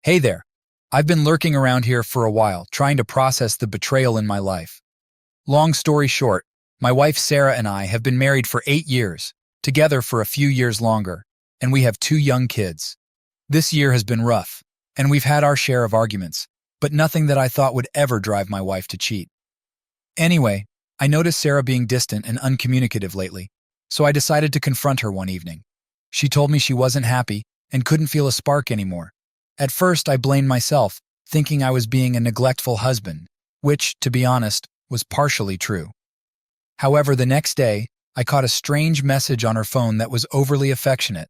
Hey there. I've been lurking around here for a while, trying to process the betrayal in my life. Long story short, my wife Sarah and I have been married for 8 years, together for a few years longer, and we have 2 young kids. This year has been rough, and we've had our share of arguments, but nothing that I thought would ever drive my wife to cheat. Anyway, I noticed Sarah being distant and uncommunicative lately, so I decided to confront her one evening. She told me she wasn't happy and couldn't feel a spark anymore. At first, I blamed myself, thinking I was being a neglectful husband, which, to be honest, was partially true. However, the next day, I caught a strange message on her phone that was overly affectionate.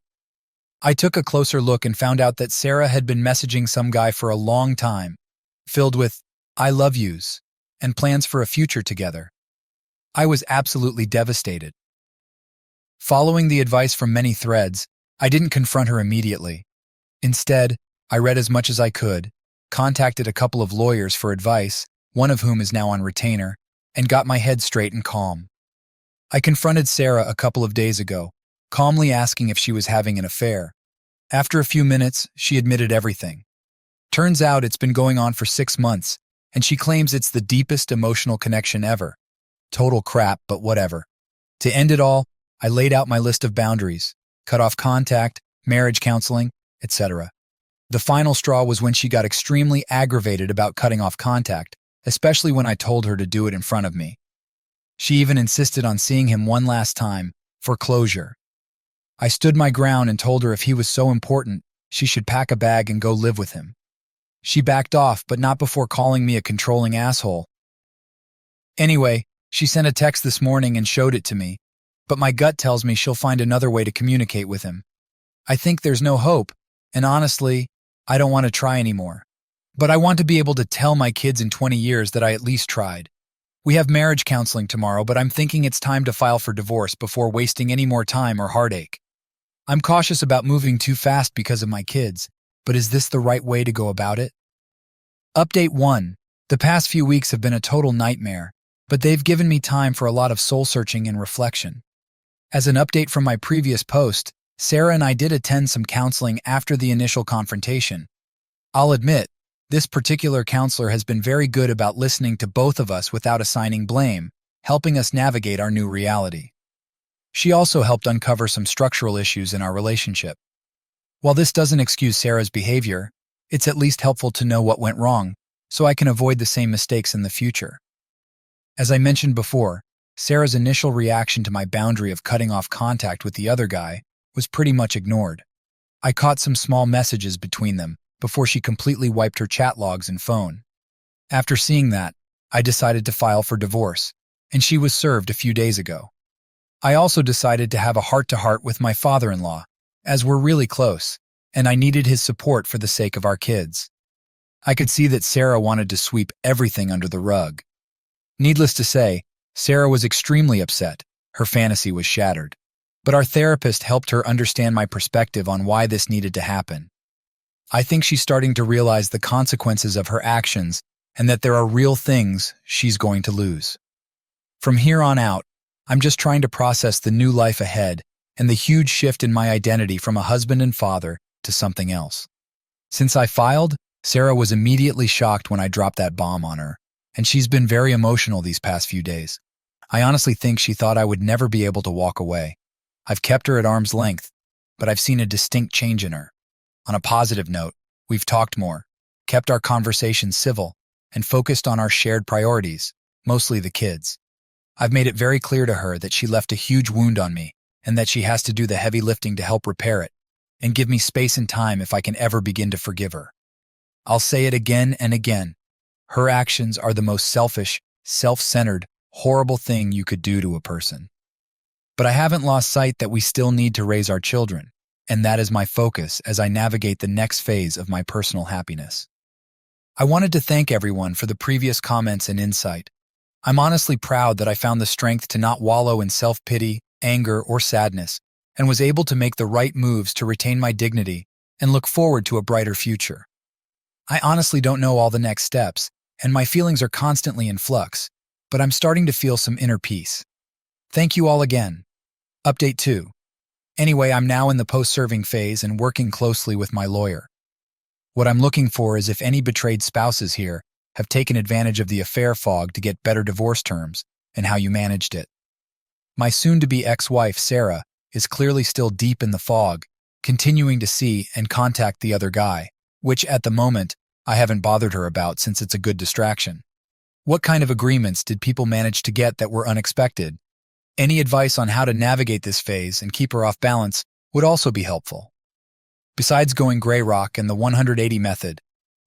I took a closer look and found out that Sarah had been messaging some guy for a long time, filled with "I love yous" and plans for a future together. I was absolutely devastated. Following the advice from many threads, I didn't confront her immediately. Instead, I read as much as I could, contacted a couple of lawyers for advice, one of whom is now on retainer, and got my head straight and calm. I confronted Sarah a couple of days ago, calmly asking if she was having an affair. After a few minutes, she admitted everything. Turns out it's been going on for 6 months, and she claims it's the deepest emotional connection ever. Total crap, but whatever. To end it all, I laid out my list of boundaries, cut off contact, marriage counseling, etc. The final straw was when she got extremely aggravated about cutting off contact, especially when I told her to do it in front of me. She even insisted on seeing him one last time, for closure. I stood my ground and told her if he was so important, she should pack a bag and go live with him. She backed off, but not before calling me a controlling asshole. Anyway, she sent a text this morning and showed it to me, but my gut tells me she'll find another way to communicate with him. I think there's no hope, and honestly, I don't want to try anymore. But I want to be able to tell my kids in 20 years that I at least tried. We have marriage counseling tomorrow, but I'm thinking it's time to file for divorce before wasting any more time or heartache. I'm cautious about moving too fast because of my kids, but is this the right way to go about it? Update 1. The past few weeks have been a total nightmare, but they've given me time for a lot of soul-searching and reflection. As an update from my previous post, Sarah and I did attend some counseling after the initial confrontation. I'll admit, this particular counselor has been very good about listening to both of us without assigning blame, helping us navigate our new reality. She also helped uncover some structural issues in our relationship. While this doesn't excuse Sarah's behavior, it's at least helpful to know what went wrong, so I can avoid the same mistakes in the future. As I mentioned before, Sarah's initial reaction to my boundary of cutting off contact with the other guy was pretty much ignored. I caught some small messages between them before she completely wiped her chat logs and phone. After seeing that, I decided to file for divorce, and she was served a few days ago. I also decided to have a heart-to-heart with my father-in-law, as we're really close, and I needed his support for the sake of our kids. I could see that Sarah wanted to sweep everything under the rug. Needless to say, Sarah was extremely upset. Her fantasy was shattered. But our therapist helped her understand my perspective on why this needed to happen. I think she's starting to realize the consequences of her actions and that there are real things she's going to lose. From here on out, I'm just trying to process the new life ahead and the huge shift in my identity from a husband and father to something else. Since I filed, Sarah was immediately shocked when I dropped that bomb on her, and she's been very emotional these past few days. I honestly think she thought I would never be able to walk away. I've kept her at arm's length, but I've seen a distinct change in her. On a positive note, we've talked more, kept our conversations civil, and focused on our shared priorities, mostly the kids. I've made it very clear to her that she left a huge wound on me and that she has to do the heavy lifting to help repair it and give me space and time if I can ever begin to forgive her. I'll say it again and again. Her actions are the most selfish, self-centered, horrible thing you could do to a person. But I haven't lost sight that we still need to raise our children, and that is my focus as I navigate the next phase of my personal happiness. I wanted to thank everyone for the previous comments and insight. I'm honestly proud that I found the strength to not wallow in self-pity, anger, or sadness, and was able to make the right moves to retain my dignity and look forward to a brighter future. I honestly don't know all the next steps, and my feelings are constantly in flux, but I'm starting to feel some inner peace. Thank you all again. Update 2. Anyway, I'm now in the post-serving phase and working closely with my lawyer. What I'm looking for is if any betrayed spouses here have taken advantage of the affair fog to get better divorce terms and how you managed it. My soon-to-be ex-wife, Sarah, is clearly still deep in the fog, continuing to see and contact the other guy, which at the moment I haven't bothered her about since it's a good distraction. What kind of agreements did people manage to get that were unexpected? Any advice on how to navigate this phase and keep her off balance would also be helpful. Besides going gray rock and the 180 method,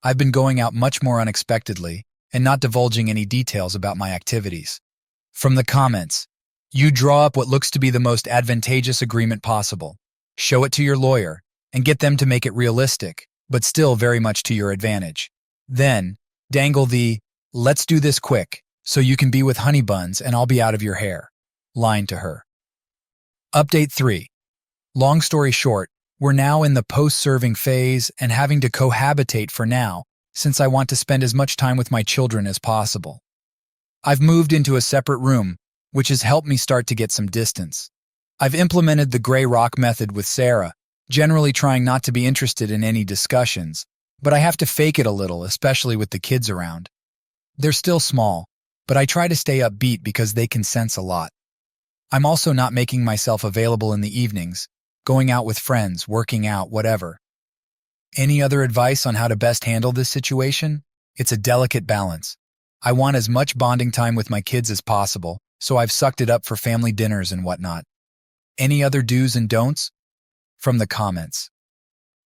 I've been going out much more unexpectedly and not divulging any details about my activities. From the comments, you draw up what looks to be the most advantageous agreement possible, show it to your lawyer, and get them to make it realistic, but still very much to your advantage. Then, dangle the, "let's do this quick, so you can be with honey buns and I'll be out of your hair" line to her. Update 3. Long story short, we're now in the post-serving phase and having to cohabitate for now, since I want to spend as much time with my children as possible. I've moved into a separate room, which has helped me start to get some distance. I've implemented the gray rock method with Sarah, generally trying not to be interested in any discussions, but I have to fake it a little, especially with the kids around. They're still small, but I try to stay upbeat because they can sense a lot. I'm also not making myself available in the evenings, going out with friends, working out, whatever. Any other advice on how to best handle this situation? It's a delicate balance. I want as much bonding time with my kids as possible, so I've sucked it up for family dinners and whatnot. Any other do's and don'ts? From the comments.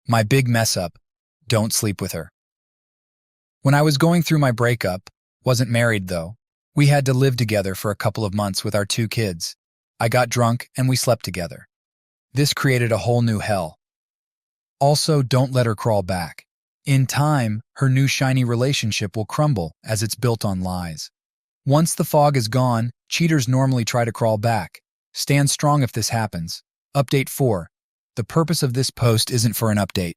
My big mess up: don't sleep with her. When I was going through my breakup, wasn't married though, we had to live together for a couple of months with our 2 kids. I got drunk and we slept together. This created a whole new hell. Also, don't let her crawl back. In time, her new shiny relationship will crumble as it's built on lies. Once the fog is gone, cheaters normally try to crawl back. Stand strong if this happens. Update 4. The purpose of this post isn't for an update.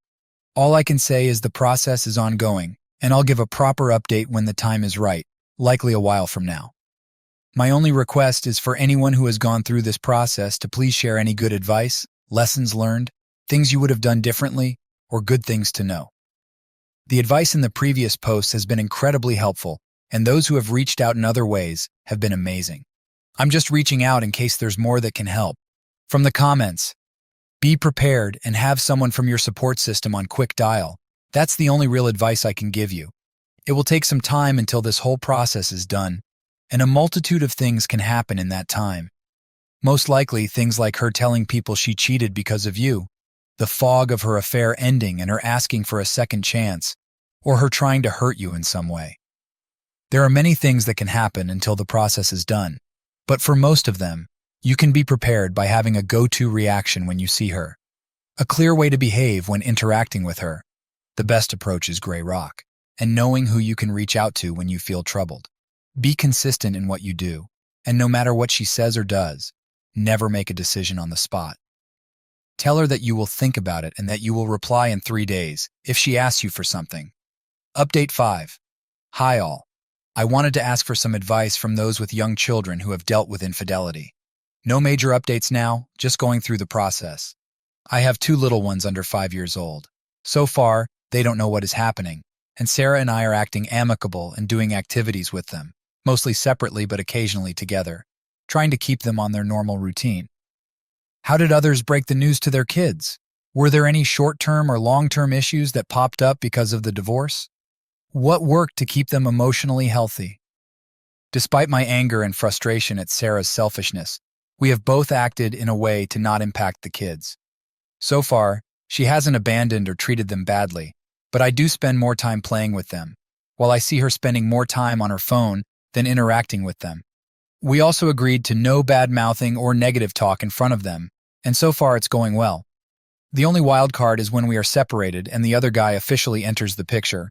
All I can say is the process is ongoing, and I'll give a proper update when the time is right, likely a while from now. My only request is for anyone who has gone through this process to please share any good advice, lessons learned, things you would have done differently, or good things to know. The advice in the previous posts has been incredibly helpful, and those who have reached out in other ways have been amazing. I'm just reaching out in case there's more that can help. From the comments, be prepared and have someone from your support system on quick dial. That's the only real advice I can give you. It will take some time until this whole process is done, and a multitude of things can happen in that time. Most likely, things like her telling people she cheated because of you, the fog of her affair ending and her asking for a second chance, or her trying to hurt you in some way. There are many things that can happen until the process is done, but for most of them, you can be prepared by having a go-to reaction when you see her. A clear way to behave when interacting with her. The best approach is gray rock, and knowing who you can reach out to when you feel troubled. Be consistent in what you do, and no matter what she says or does, never make a decision on the spot. Tell her that you will think about it and that you will reply in 3 days if she asks you for something. Update 5. Hi all. I wanted to ask for some advice from those with young children who have dealt with infidelity. No major updates now, just going through the process. I have 2 little ones under 5 years old. So far, they don't know what is happening, and Sarah and I are acting amicable and doing activities with them, mostly separately but occasionally together, trying to keep them on their normal routine. How did others break the news to their kids? Were there any short-term or long-term issues that popped up because of the divorce? What worked to keep them emotionally healthy? Despite my anger and frustration at Sarah's selfishness, we have both acted in a way to not impact the kids. So far, she hasn't abandoned or treated them badly, but I do spend more time playing with them, while I see her spending more time on her phone than interacting with them. We also agreed to no bad-mouthing or negative talk in front of them, and so far it's going well. The only wild card is when we are separated and the other guy officially enters the picture,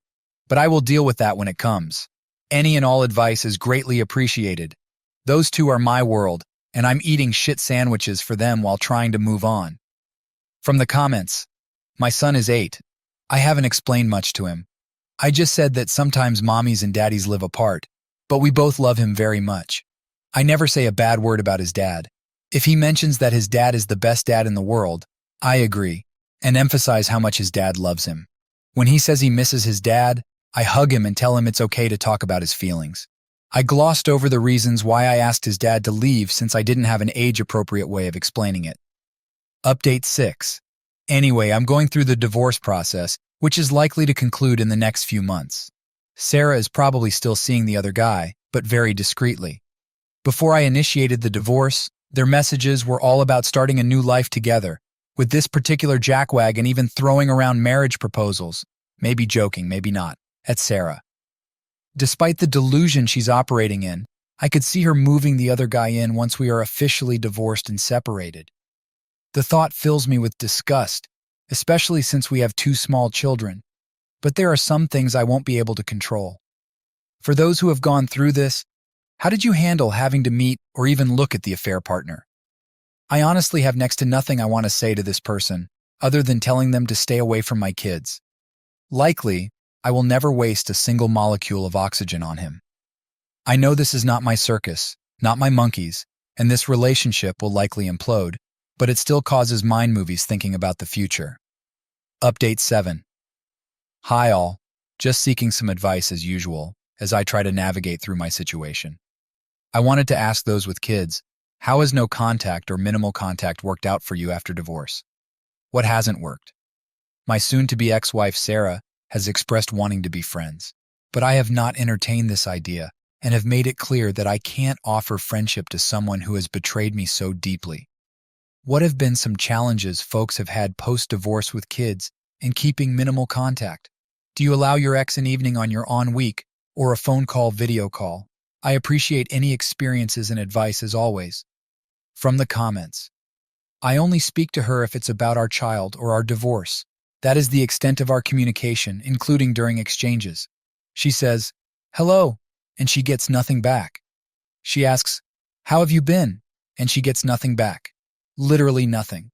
but I will deal with that when it comes. Any and all advice is greatly appreciated. Those 2 are my world, and I'm eating shit sandwiches for them while trying to move on. From the comments, my son is 8. I haven't explained much to him. I just said that sometimes mommies and daddies live apart, but we both love him very much. I never say a bad word about his dad. If he mentions that his dad is the best dad in the world, I agree, and emphasize how much his dad loves him. When he says he misses his dad, I hug him and tell him it's okay to talk about his feelings. I glossed over the reasons why I asked his dad to leave since I didn't have an age-appropriate way of explaining it. Update 6. Anyway, I'm going through the divorce process, which is likely to conclude in the next few months. Sarah is probably still seeing the other guy, but very discreetly. Before I initiated the divorce, their messages were all about starting a new life together, with this particular jackwagon even throwing around marriage proposals, maybe joking, maybe not, at Sarah. Despite the delusion she's operating in, I could see her moving the other guy in once we are officially divorced and separated. The thought fills me with disgust, especially since we have 2 small children, but there are some things I won't be able to control. For those who have gone through this, how did you handle having to meet or even look at the affair partner? I honestly have next to nothing I want to say to this person, other than telling them to stay away from my kids. Likely, I will never waste a single molecule of oxygen on him. I know this is not my circus, not my monkeys, and this relationship will likely implode, but it still causes mind movies thinking about the future. Update 7. Hi all, just seeking some advice as usual, as I try to navigate through my situation. I wanted to ask those with kids, how has no contact or minimal contact worked out for you after divorce? What hasn't worked? My soon-to-be ex-wife Sarah has expressed wanting to be friends, but I have not entertained this idea and have made it clear that I can't offer friendship to someone who has betrayed me so deeply. What have been some challenges folks have had post-divorce with kids in keeping minimal contact? Do you allow your ex an evening on your on week or a phone call, video call? I appreciate any experiences and advice as always. From the comments. I only speak to her if it's about our child or our divorce. That is the extent of our communication, including during exchanges. She says, hello, and she gets nothing back. She asks, how have you been? And she gets nothing back. Literally nothing.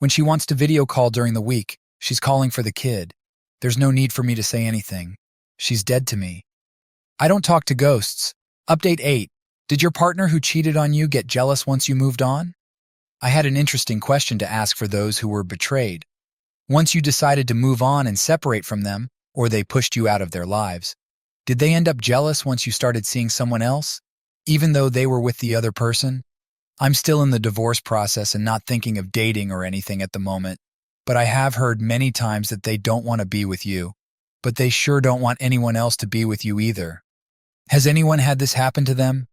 When she wants to video call during the week, she's calling for the kid. There's no need for me to say anything. She's dead to me. I don't talk to ghosts. Update 8. Did your partner who cheated on you get jealous once you moved on? I had an interesting question to ask for those who were betrayed. Once you decided to move on and separate from them, or they pushed you out of their lives, did they end up jealous once you started seeing someone else, even though they were with the other person? I'm still in the divorce process and not thinking of dating or anything at the moment, but I have heard many times that they don't want to be with you, but they sure don't want anyone else to be with you either. Has anyone had this happen to them?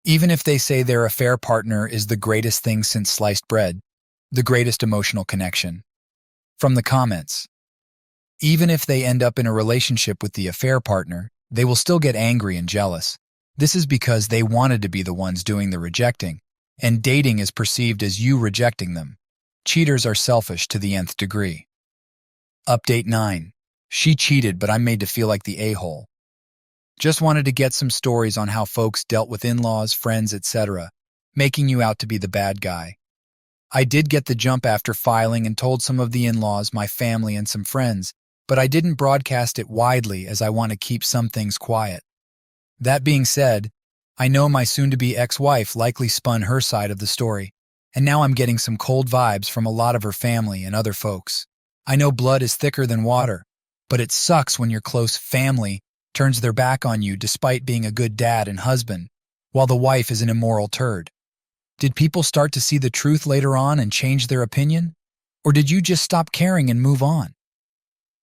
Even if they say their affair partner is the greatest thing since sliced bread, the greatest emotional connection. From the comments. Even if they end up in a relationship with the affair partner, they will still get angry and jealous. This is because they wanted to be the ones doing the rejecting, and dating is perceived as you rejecting them. Cheaters are selfish to the nth degree. Update 9. She cheated, but I'm made to feel like the a-hole. Just wanted to get some stories on how folks dealt with in-laws, friends, etc., making you out to be the bad guy. I did get the jump after filing and told some of the in-laws, my family, and some friends, but I didn't broadcast it widely as I want to keep some things quiet. That being said, I know my soon-to-be ex-wife likely spun her side of the story, and now I'm getting some cold vibes from a lot of her family and other folks. I know blood is thicker than water, but it sucks when your close family turns their back on you despite being a good dad and husband, while the wife is an immoral turd. Did people start to see the truth later on and change their opinion? Or did you just stop caring and move on?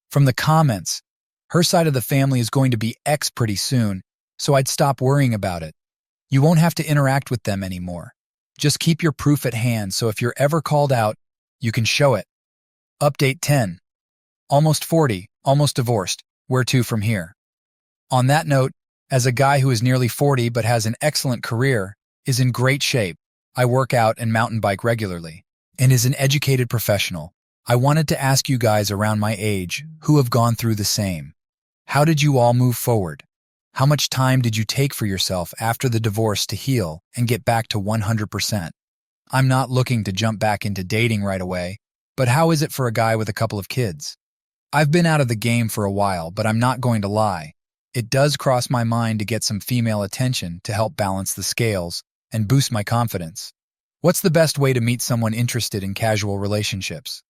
From the comments, her side of the family is going to be ex pretty soon, so I'd stop worrying about it. You won't have to interact with them anymore. Just keep your proof at hand so if you're ever called out, you can show it. Update 10. Almost 40, almost divorced. Where to from here? On that note, as a guy who is nearly 40 but has an excellent career, is in great shape, I work out and mountain bike regularly, and is an educated professional, I wanted to ask you guys around my age who have gone through the same. How did you all move forward? How much time did you take for yourself after the divorce to heal and get back to 100%? I'm not looking to jump back into dating right away, but how is it for a guy with a couple of kids? I've been out of the game for a while, but I'm not going to lie. It does cross my mind to get some female attention to help balance the scales and boost my confidence. What's the best way to meet someone interested in casual relationships?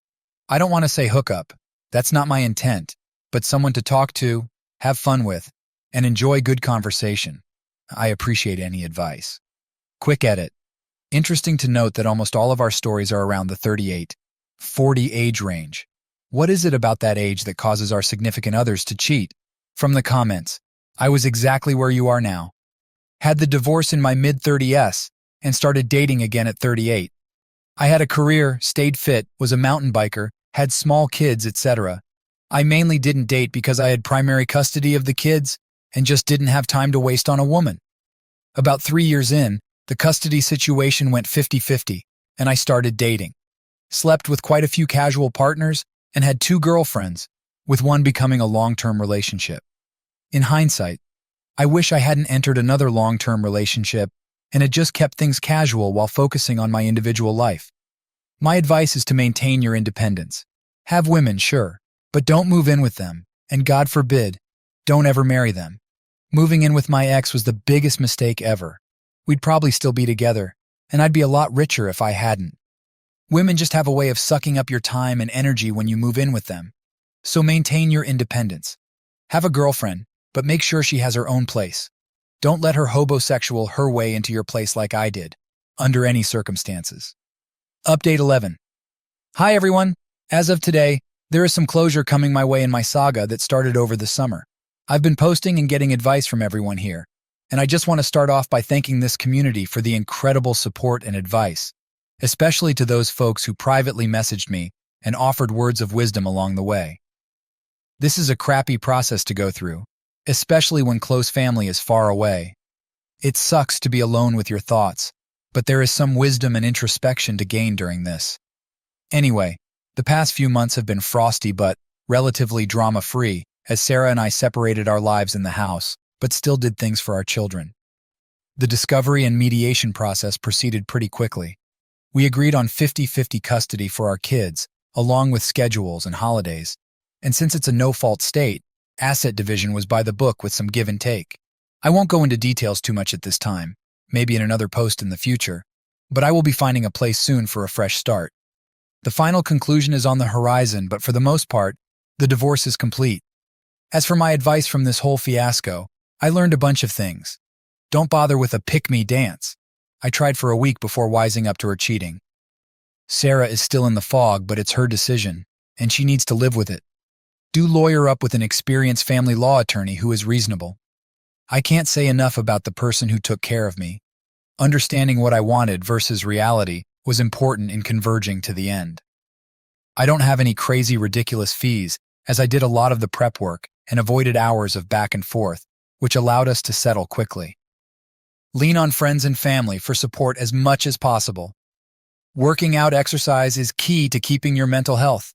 I don't want to say hookup. That's not my intent. but someone to talk to, have fun with, and enjoy good conversation. I appreciate any advice. Quick edit. Interesting to note that almost all of our stories are around the 38-40 age range. What is it about that age that causes our significant others to cheat? From the comments, I was exactly where you are now. Had the divorce in my mid-30s and started dating again at 38. I had a career, stayed fit, was a mountain biker, had small kids, etc. I mainly didn't date because I had primary custody of the kids and just didn't have time to waste on a woman. About 3 years in, the custody situation went 50-50, and I started dating. Slept with quite a few casual partners and had 2 girlfriends, with one becoming a long-term relationship. In hindsight, I wish I hadn't entered another long-term relationship and had just kept things casual while focusing on my individual life. My advice is to maintain your independence. Have women, sure, but don't move in with them, and God forbid, don't ever marry them. Moving in with my ex was the biggest mistake ever. We'd probably still be together, and I'd be a lot richer if I hadn't. Women just have a way of sucking up your time and energy when you move in with them. So maintain your independence. Have a girlfriend, but make sure she has her own place. Don't let her hobosexual her way into your place like I did, under any circumstances. Update 11. Hi everyone. As of today, there is some closure coming my way in my saga that started over the summer. I've been posting and getting advice from everyone here, and I just want to start off by thanking this community for the incredible support and advice, especially to those folks who privately messaged me and offered words of wisdom along the way. This is a crappy process to go through, especially when close family is far away. It sucks to be alone with your thoughts, but there is some wisdom and introspection to gain during this. Anyway, the past few months have been frosty but relatively drama-free, as Sarah and I separated our lives in the house, but still did things for our children. The discovery and mediation process proceeded pretty quickly. We agreed on 50-50 custody for our kids, along with schedules and holidays, and since it's a no-fault state, asset division was by the book with some give and take. I won't go into details too much at this time, maybe in another post in the future, but I will be finding a place soon for a fresh start. The final conclusion is on the horizon, but for the most part, the divorce is complete. As for my advice from this whole fiasco, I learned a bunch of things. Don't bother with a pick-me dance. I tried for a week before wising up to her cheating. Sarah is still in the fog, but it's her decision, and she needs to live with it. Do lawyer up with an experienced family law attorney who is reasonable. I can't say enough about the person who took care of me. Understanding what I wanted versus reality was important in converging to the end. I don't have any crazy, ridiculous fees, as I did a lot of the prep work and avoided hours of back and forth, which allowed us to settle quickly. Lean on friends and family for support as much as possible. Working out exercise is key to keeping your mental health.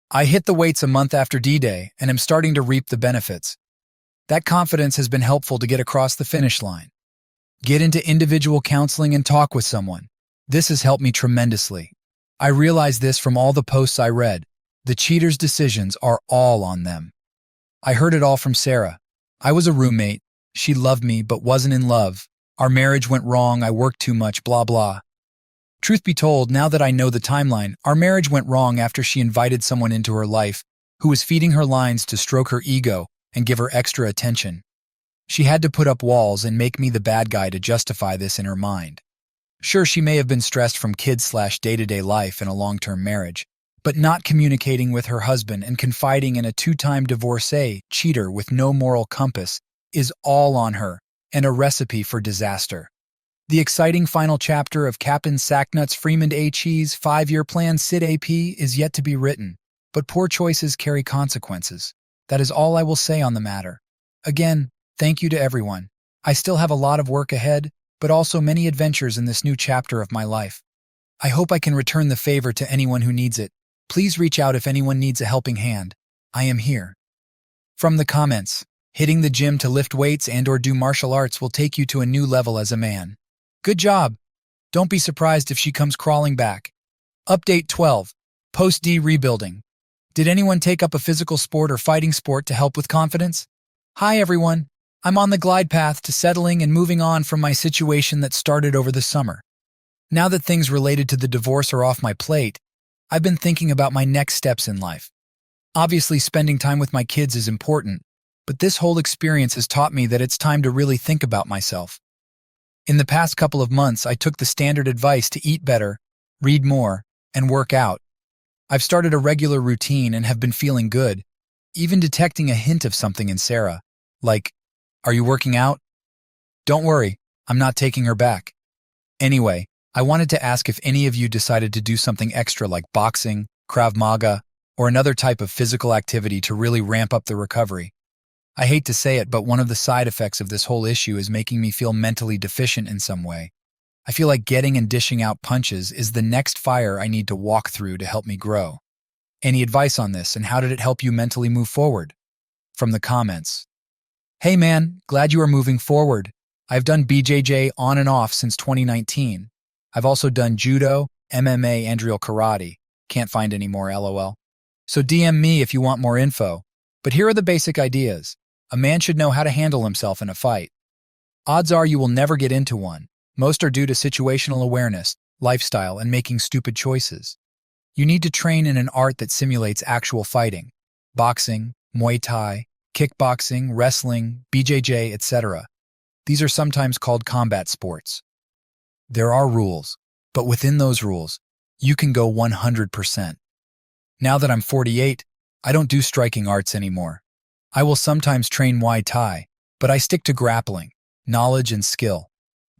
I hit the weights a month after D-Day and am starting to reap the benefits. That confidence has been helpful to get across the finish line. Get into individual counseling and talk with someone. This has helped me tremendously. I realize this from all the posts I read. The cheater's decisions are all on them. I heard it all from Sarah. I was a roommate. She loved me but wasn't in love. Our marriage went wrong. I worked too much, blah blah. Truth be told, now that I know the timeline, our marriage went wrong after she invited someone into her life who was feeding her lines to stroke her ego and give her extra attention. She had to put up walls and make me the bad guy to justify this in her mind. Sure, she may have been stressed from kids/day-to-day life in a long-term marriage, but not communicating with her husband and confiding in a 2-time divorcee, cheater with no moral compass, is all on her and a recipe for disaster. The exciting final chapter of Captain Sacknut's Freeman A. Cheese 5-year plan Sid AP is yet to be written, but poor choices carry consequences. That is all I will say on the matter. Again, thank you to everyone. I still have a lot of work ahead, but also many adventures in this new chapter of my life. I hope I can return the favor to anyone who needs it. Please reach out if anyone needs a helping hand. I am here. From the comments, hitting the gym to lift weights and/or do martial arts will take you to a new level as a man. Good job. Don't be surprised if she comes crawling back. Update 12. Post-D rebuilding. Did anyone take up a physical sport or fighting sport to help with confidence? Hi everyone. I'm on the glide path to settling and moving on from my situation that started over the summer. Now that things related to the divorce are off my plate, I've been thinking about my next steps in life. Obviously, spending time with my kids is important, but this whole experience has taught me that it's time to really think about myself. In the past couple of months, I took the standard advice to eat better, read more, and work out. I've started a regular routine and have been feeling good, even detecting a hint of something in Sarah. Like, "Are you working out?" Don't worry, I'm not taking her back. Anyway, I wanted to ask if any of you decided to do something extra like boxing, Krav Maga, or another type of physical activity to really ramp up the recovery. I hate to say it, but one of the side effects of this whole issue is making me feel mentally deficient in some way. I feel like getting and dishing out punches is the next fire I need to walk through to help me grow. Any advice on this, and how did it help you mentally move forward? From the comments. Hey man, glad you are moving forward. I've done BJJ on and off since 2019. I've also done judo, MMA, and real karate. Can't find any more, lol. So DM me if you want more info. But here are the basic ideas. A man should know how to handle himself in a fight. Odds are you will never get into one. Most are due to situational awareness, lifestyle, and making stupid choices. You need to train in an art that simulates actual fighting. Boxing, Muay Thai, kickboxing, wrestling, BJJ, etc. These are sometimes called combat sports. There are rules, but within those rules, you can go 100%. Now that I'm 48, I don't do striking arts anymore. I will sometimes train Muay Thai, but I stick to grappling, knowledge, and skill.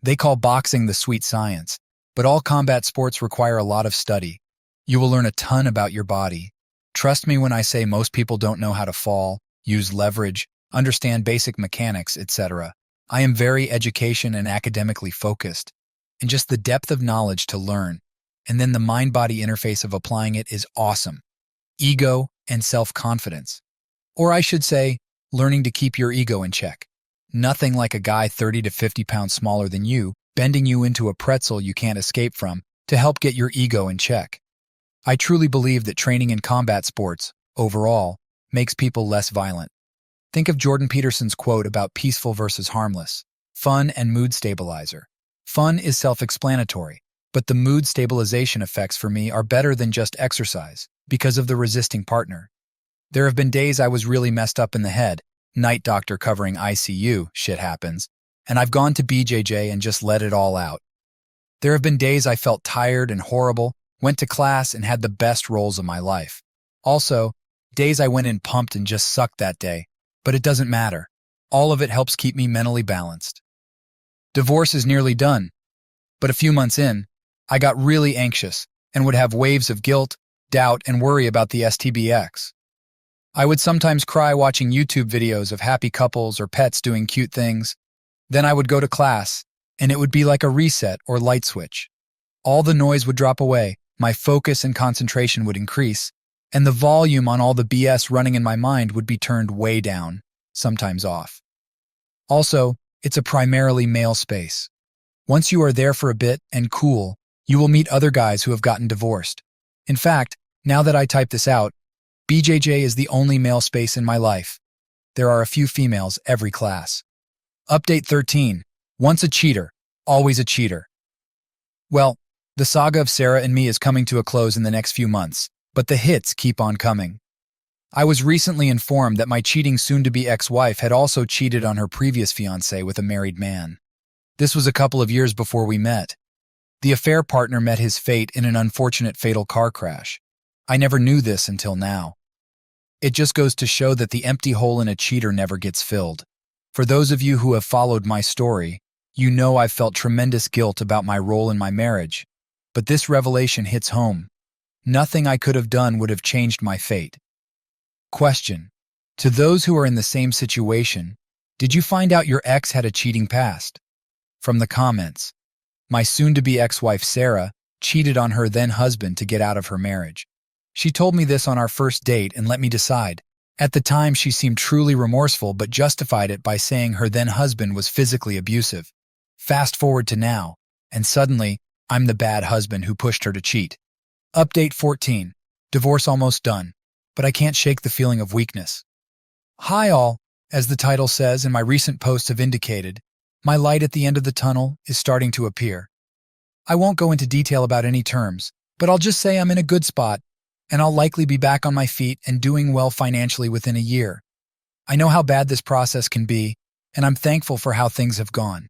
They call boxing the sweet science, but all combat sports require a lot of study. You will learn a ton about your body. Trust me when I say most people don't know how to fall, use leverage, understand basic mechanics, etc. I am very education and academically focused, and just the depth of knowledge to learn, and then the mind-body interface of applying it is awesome. Ego and self-confidence. Or I should say, learning to keep your ego in check. Nothing like a guy 30 to 50 pounds smaller than you, bending you into a pretzel you can't escape from, to help get your ego in check. I truly believe that training in combat sports, overall, makes people less violent. Think of Jordan Peterson's quote about peaceful versus harmless. Fun and mood stabilizer. Fun is self-explanatory, but the mood stabilization effects for me are better than just exercise, because of the resisting partner. There have been days I was really messed up in the head, night doctor covering ICU, shit happens, and I've gone to BJJ and just let it all out. There have been days I felt tired and horrible, went to class and had the best rolls of my life. Also, days I went in pumped and just sucked that day, but it doesn't matter. All of it helps keep me mentally balanced. Divorce is nearly done, but a few months in, I got really anxious and would have waves of guilt, doubt, and worry about the STBX. I would sometimes cry watching YouTube videos of happy couples or pets doing cute things. Then I would go to class, and it would be like a reset or light switch. All the noise would drop away, my focus and concentration would increase, and the volume on all the BS running in my mind would be turned way down, sometimes off. Also, it's a primarily male space. Once you are there for a bit and cool, you will meet other guys who have gotten divorced. In fact, now that I type this out, BJJ is the only male space in my life. There are a few females every class. Update 13. Once a cheater, always a cheater. Well, the saga of Sarah and me is coming to a close in the next few months, but the hits keep on coming. I was recently informed that my cheating soon-to-be ex-wife had also cheated on her previous fiancé with a married man. This was a couple of years before we met. The affair partner met his fate in an unfortunate fatal car crash. I never knew this until now. It just goes to show that the empty hole in a cheater never gets filled. For those of you who have followed my story, you know I've felt tremendous guilt about my role in my marriage. But this revelation hits home. Nothing I could have done would have changed my fate. Question. To those who are in the same situation, did you find out your ex had a cheating past? From the comments. My soon-to-be ex-wife Sarah cheated on her then-husband to get out of her marriage. She told me this on our first date and let me decide. At the time, she seemed truly remorseful but justified it by saying her then-husband was physically abusive. Fast forward to now, and suddenly, I'm the bad husband who pushed her to cheat. Update 14. Divorce almost done, but I can't shake the feeling of weakness. Hi all, as the title says and my recent posts have indicated, my light at the end of the tunnel is starting to appear. I won't go into detail about any terms, but I'll just say I'm in a good spot. and I'll likely be back on my feet and doing well financially within a year. I know how bad this process can be, and I'm thankful for how things have gone.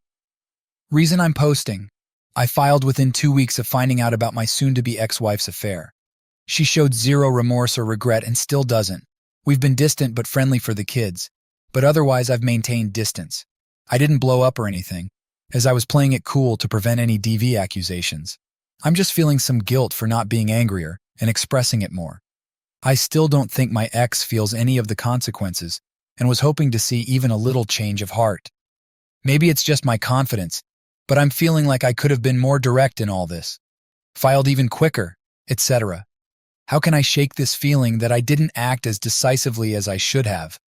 Reason I'm posting: I filed within 2 weeks of finding out about my soon-to-be ex-wife's affair. She showed zero remorse or regret and still doesn't. We've been distant but friendly for the kids, but otherwise I've maintained distance. I didn't blow up or anything, as I was playing it cool to prevent any DV accusations. I'm just feeling some guilt for not being angrier and expressing it more. I still don't think my ex feels any of the consequences and was hoping to see even a little change of heart. Maybe it's just my confidence, but I'm feeling like I could have been more direct in all this, filed even quicker, etc. How can I shake this feeling that I didn't act as decisively as I should have?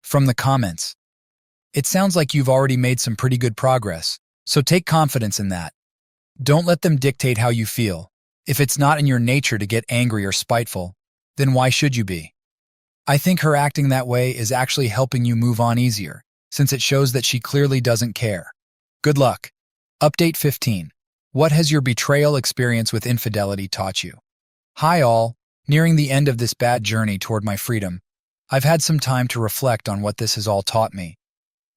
From the comments: it sounds like you've already made some pretty good progress, so take confidence in that. Don't let them dictate how you feel. If it's not in your nature to get angry or spiteful, then why should you be? I think her acting that way is actually helping you move on easier, since it shows that she clearly doesn't care. Good luck. Update 15. What has your betrayal experience with infidelity taught you? Hi all. Nearing the end of this bad journey toward my freedom, I've had some time to reflect on what this has all taught me.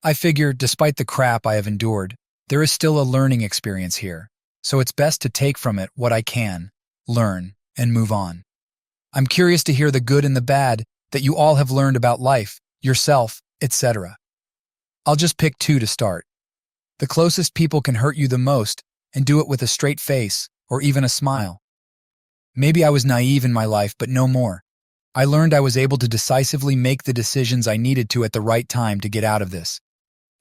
I figure, despite the crap I have endured, there is still a learning experience here, so it's best to take from it what I can, learn, and move on. I'm curious to hear the good and the bad that you all have learned about life, yourself, etc. I'll just pick 2 to start. The closest people can hurt you the most, and do it with a straight face or even a smile. Maybe I was naive in my life, but no more. I learned I was able to decisively make the decisions I needed to at the right time to get out of this.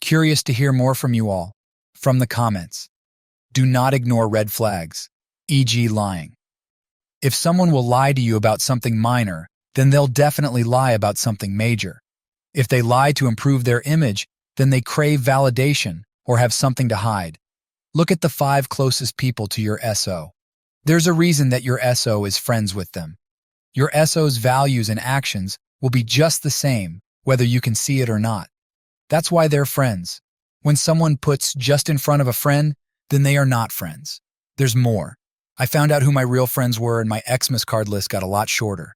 Curious to hear more from you all. From the comments: do not ignore red flags, e.g. lying. If someone will lie to you about something minor, then they'll definitely lie about something major. If they lie to improve their image, then they crave validation or have something to hide. Look at the 5 closest people to your SO. There's a reason that your SO is friends with them. Your SO's values and actions will be just the same, whether you can see it or not. That's why they're friends. When someone puts just in front of a friend, then they are not friends. There's more. I found out who my real friends were, and my Xmas card list got a lot shorter.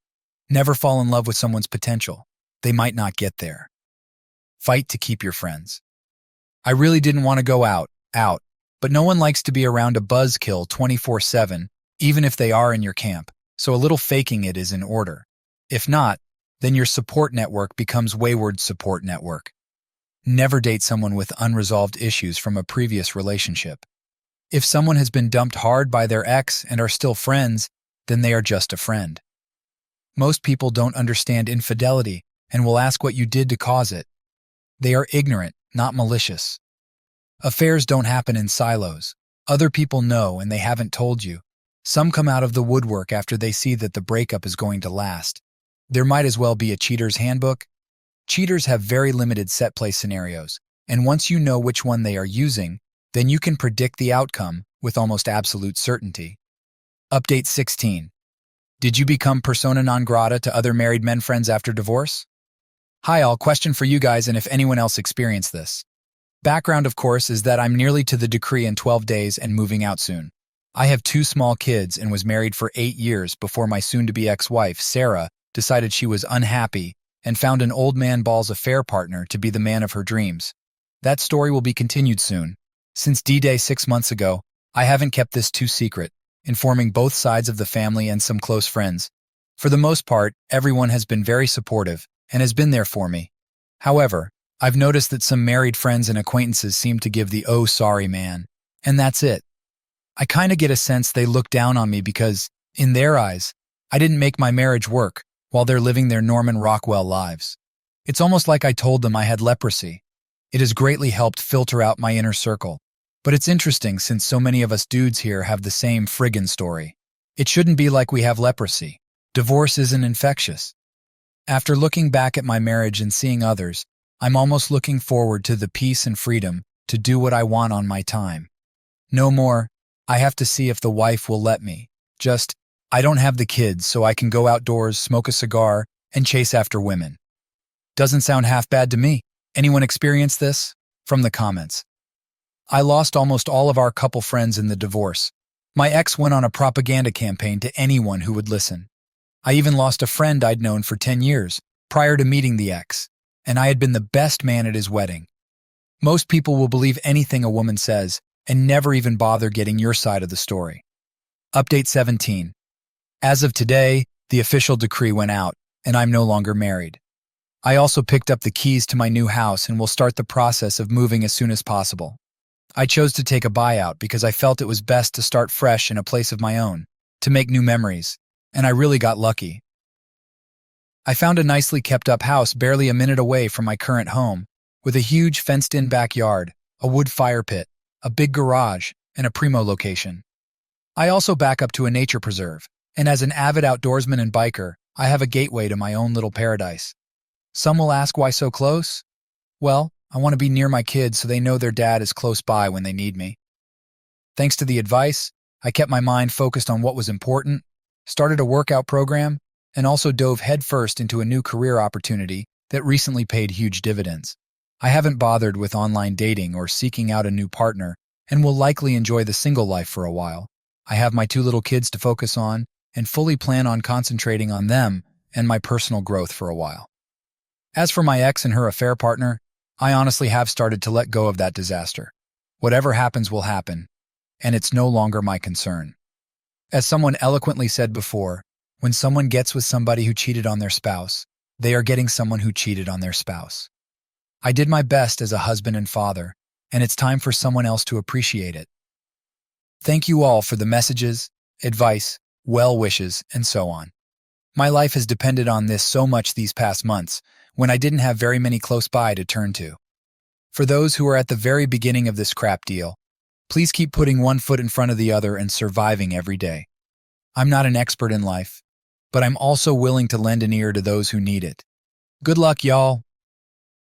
Never fall in love with someone's potential. They might not get there. Fight to keep your friends. I really didn't want to go out, but no one likes to be around a buzzkill 24/7, even if they are in your camp, so a little faking it is in order. If not, then your support network becomes wayward support network. Never date someone with unresolved issues from a previous relationship. If someone has been dumped hard by their ex and are still friends, then they are just a friend. Most people don't understand infidelity and will ask what you did to cause it. They are ignorant, not malicious. Affairs don't happen in silos. Other people know and they haven't told you. Some come out of the woodwork after they see that the breakup is going to last. There might as well be a cheater's handbook. Cheaters have very limited set-play scenarios, and once you know which one they are using, then you can predict the outcome with almost absolute certainty. Update 16. Did you become persona non grata to other married men friends after divorce? Hi all, question for you guys and if anyone else experienced this. Background, of course, is that I'm nearly to the decree in 12 days and moving out soon. I have 2 small kids and was married for 8 years before my soon-to-be ex-wife, Sarah, decided she was unhappy and found an old man balls affair partner to be the man of her dreams. That story will be continued soon. Since D-Day 6 months ago, I haven't kept this too secret, informing both sides of the family and some close friends. For the most part, everyone has been very supportive and has been there for me. However, I've noticed that some married friends and acquaintances seem to give the "oh sorry man," and that's it. I kinda get a sense they look down on me because, in their eyes, I didn't make my marriage work while they're living their Norman Rockwell lives. It's almost like I told them I had leprosy. It has greatly helped filter out my inner circle. But it's interesting since so many of us dudes here have the same friggin' story. It shouldn't be like we have leprosy. Divorce isn't infectious. After looking back at my marriage and seeing others, I'm almost looking forward to the peace and freedom to do what I want on my time. No more, I have to see if the wife will let me. Just, I don't have the kids so I can go outdoors, smoke a cigar, and chase after women. Doesn't sound half bad to me. Anyone experience this? From the comments. I lost almost all of our couple friends in the divorce. My ex went on a propaganda campaign to anyone who would listen. I even lost a friend I'd known for 10 years, prior to meeting the ex, and I had been the best man at his wedding. Most people will believe anything a woman says and never even bother getting your side of the story. Update 17. As of today, the official decree went out, and I'm no longer married. I also picked up the keys to my new house and will start the process of moving as soon as possible. I chose to take a buyout because I felt it was best to start fresh in a place of my own, to make new memories, and I really got lucky. I found a nicely kept-up house barely a minute away from my current home, with a huge fenced-in backyard, a wood fire pit, a big garage, and a primo location. I also back up to a nature preserve, and as an avid outdoorsman and biker, I have a gateway to my own little paradise. Some will ask why so close? Well, I want to be near my kids so they know their dad is close by when they need me. Thanks to the advice, I kept my mind focused on what was important, started a workout program, and also dove headfirst into a new career opportunity that recently paid huge dividends. I haven't bothered with online dating or seeking out a new partner and will likely enjoy the single life for a while. I have my 2 little kids to focus on and fully plan on concentrating on them and my personal growth for a while. As for my ex and her affair partner, I honestly have started to let go of that disaster. Whatever happens will happen, and it's no longer my concern. As someone eloquently said before, when someone gets with somebody who cheated on their spouse, they are getting someone who cheated on their spouse. I did my best as a husband and father, and it's time for someone else to appreciate it. Thank you all for the messages, advice, well wishes, and so on. My life has depended on this so much these past months, when I didn't have very many close by to turn to. For those who are at the very beginning of this crap deal, please keep putting one foot in front of the other and surviving every day. I'm not an expert in life, but I'm also willing to lend an ear to those who need it. Good luck, y'all.